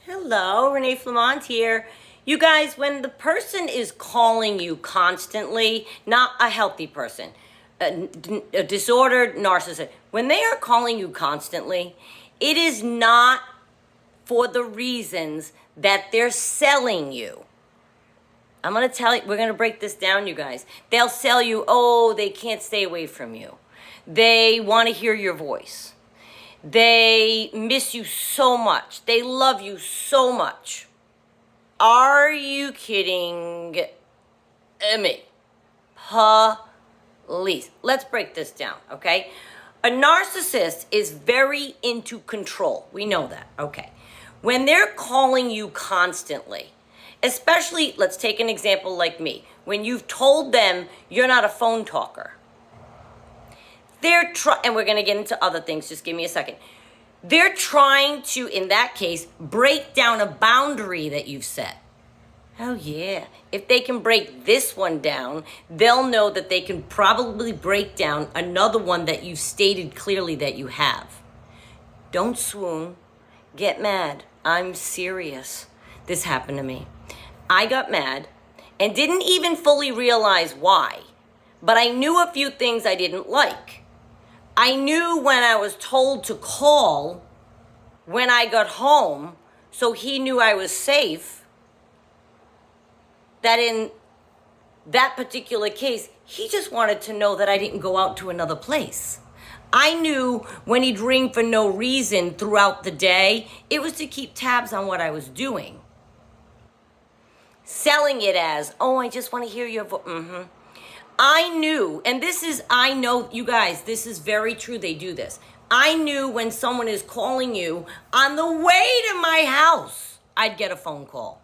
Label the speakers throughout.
Speaker 1: Hello, Renee Flamont here. You guys, when the person is calling you constantly, not a healthy person, a disordered narcissist, when they are calling you constantly, it is not for the reasons that they're selling you. I'm going to tell you, we're going to break this down, you guys. They'll sell you, oh, they can't stay away from you. They want to hear your voice. They miss you so much. They love you so much. Are you kidding me? Please. Let's break this down, okay? A narcissist is very into control. We know that, okay? When they're calling you constantly, especially, let's take an example like me. When you've told them you're not a phone talker. And we're going to get into other things. Just give me a second. They're trying to, in that case, break down a boundary that you've set. Oh, yeah. If they can break this one down, they'll know that they can probably break down another one that you've stated clearly that you have. Don't swoon. Get mad. I'm serious. This happened to me. I got mad and didn't even fully realize why, but I knew a few things I didn't like. I knew when I was told to call when I got home, so he knew I was safe, that in that particular case, he just wanted to know that I didn't go out to another place. I knew when he'd ring for no reason throughout the day, it was to keep tabs on what I was doing. Selling it as, oh, I just want to hear your voice. I knew, and I know, you guys, this is very true. They do this. I knew when someone is calling you on the way to my house, I'd get a phone call.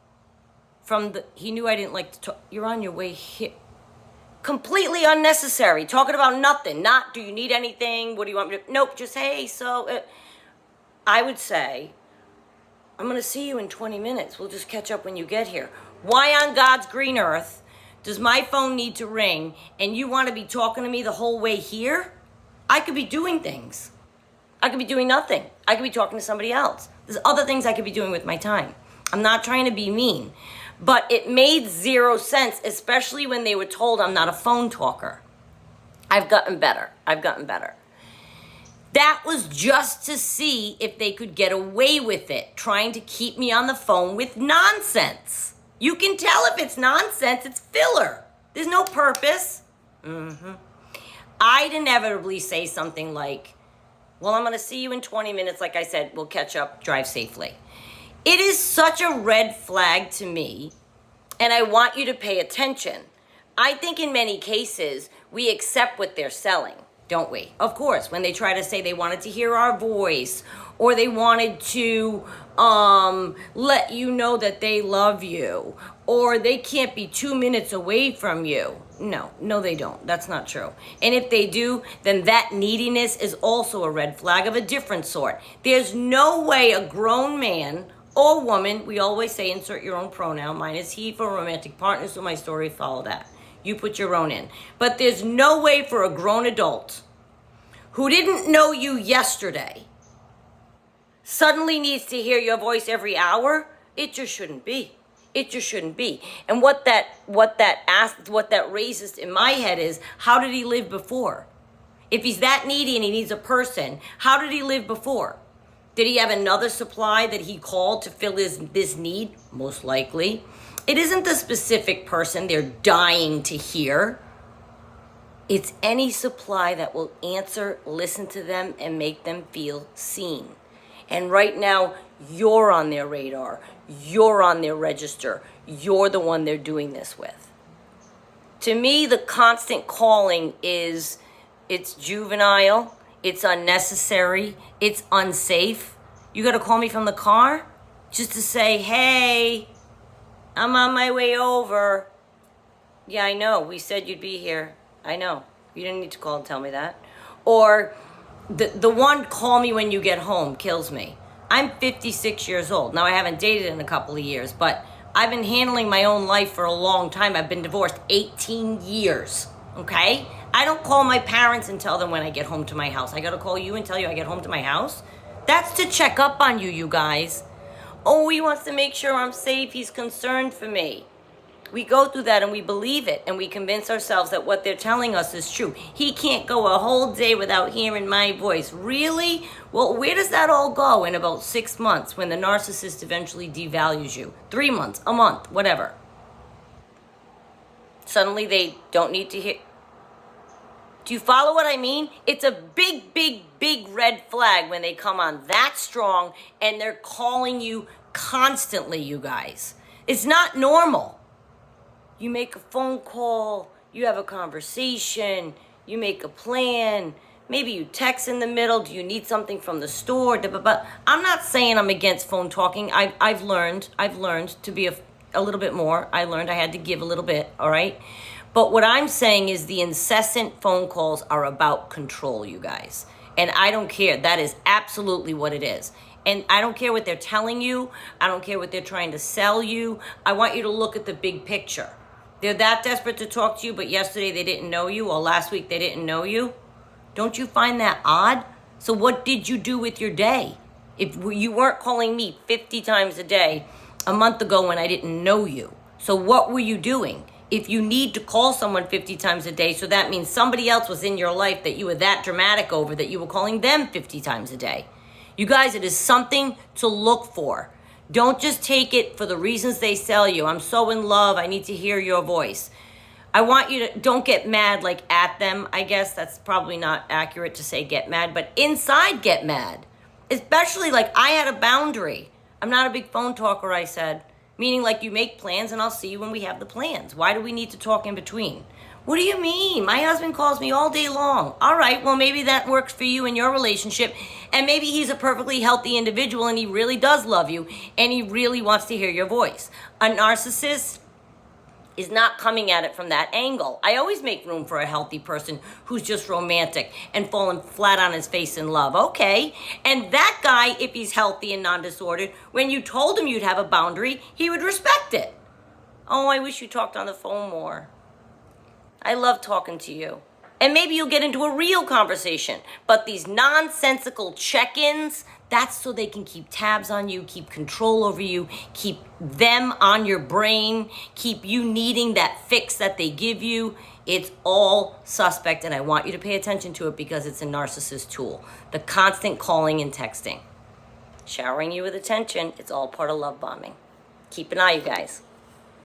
Speaker 1: He knew I didn't like to talk. You're on your way here. Completely unnecessary. Talking about nothing. Not, do you need anything? What do you want me to? Nope, just, hey, I would say, I'm going to see you in 20 minutes. We'll just catch up when you get here. Why on God's green earth does my phone need to ring and you want to be talking to me the whole way here? I could be doing things. I could be doing nothing. I could be talking to somebody else. There's other things I could be doing with my time. I'm not trying to be mean, but it made zero sense, especially when they were told I'm not a phone talker. I've gotten better. That was just to see if they could get away with it, trying to keep me on the phone with nonsense. You can tell if it's nonsense, it's filler. There's no purpose. I'd inevitably say something like, well, I'm going to see you in 20 minutes. Like I said, we'll catch up, drive safely. It is such a red flag to me, and I want you to pay attention. I think in many cases, we accept what they're selling, don't we? Of course, when they try to say they wanted to hear our voice, or they wanted to let you know that they love you, or they can't be 2 minutes away from you. No, they don't. That's not true. And if they do, then that neediness is also a red flag of a different sort. There's no way a grown man or woman, we always say insert your own pronoun. Mine is he for romantic partners, so my story follow that. You put your own in. But there's no way for a grown adult who didn't know you yesterday suddenly needs to hear your voice every hour. It just shouldn't be. And what that raises in my head is, how did he live before? If he's that needy and he needs a person, how did he live before? Did he have another supply that he called to fill this need? Most likely. It isn't the specific person they're dying to hear. It's any supply that will answer, listen to them, and make them feel seen. And right now, you're on their radar. You're on their register. You're the one they're doing this with. To me, the constant calling it's juvenile, it's unnecessary, it's unsafe. You got to call me from the car just to say, hey, I'm on my way over. Yeah, I know. We said you'd be here. I know. You didn't need to call and tell me that. Or the one, call me when you get home, kills me. I'm 56 years old. Now, I haven't dated in a couple of years, but I've been handling my own life for a long time. I've been divorced 18 years, okay? I don't call my parents and tell them when I get home to my house. I got to call you and tell you I get home to my house? That's to check up on you, you guys. Oh, he wants to make sure I'm safe. He's concerned for me. We go through that and we believe it and we convince ourselves that what they're telling us is true. He can't go a whole day without hearing my voice. Really? Well, where does that all go in about 6 months when the narcissist eventually devalues you? 3 months, a month, whatever. Suddenly they don't need to hear. Do you follow what I mean? It's a big, big, big red flag when they come on that strong and they're calling you constantly, you guys. It's not normal. You make a phone call, you have a conversation, you make a plan, maybe you text in the middle, do you need something from the store? I'm not saying I'm against phone talking. I've learned to be a little bit more. I learned I had to give a little bit, all right? But what I'm saying is the incessant phone calls are about control, you guys. And I don't care. That is absolutely what it is. And I don't care what they're telling you. I don't care what they're trying to sell you. I want you to look at the big picture. They're that desperate to talk to you, but yesterday they didn't know you, or last week they didn't know you. Don't you find that odd? So what did you do with your day? If you weren't calling me 50 times a day a month ago when I didn't know you. So what were you doing? If you need to call someone 50 times a day, so that means somebody else was in your life that you were that dramatic over that you were calling them 50 times a day. You guys, it is something to look for. Don't just take it for the reasons they sell you. I'm so in love. I need to hear your voice. I want you to, don't get mad like at them. I guess that's probably not accurate to say get mad, but inside get mad. Especially like I had a boundary. I'm not a big phone talker, I said. Meaning like you make plans and I'll see you when we have the plans. Why do we need to talk in between? What do you mean? My husband calls me all day long. All right, well, maybe that works for you in your relationship. And maybe he's a perfectly healthy individual and he really does love you and he really wants to hear your voice. A narcissist is not coming at it from that angle. I always make room for a healthy person who's just romantic and falling flat on his face in love. Okay. And that guy, if he's healthy and non-disordered, when you told him you'd have a boundary, he would respect it. Oh, I wish you talked on the phone more. I love talking to you. And maybe you'll get into a real conversation. But these nonsensical check-ins, that's so they can keep tabs on you, keep control over you, keep them on your brain, keep you needing that fix that they give you. It's all suspect, and I want you to pay attention to it because it's a narcissist tool. The constant calling and texting. Showering you with attention, it's all part of love bombing. Keep an eye, you guys.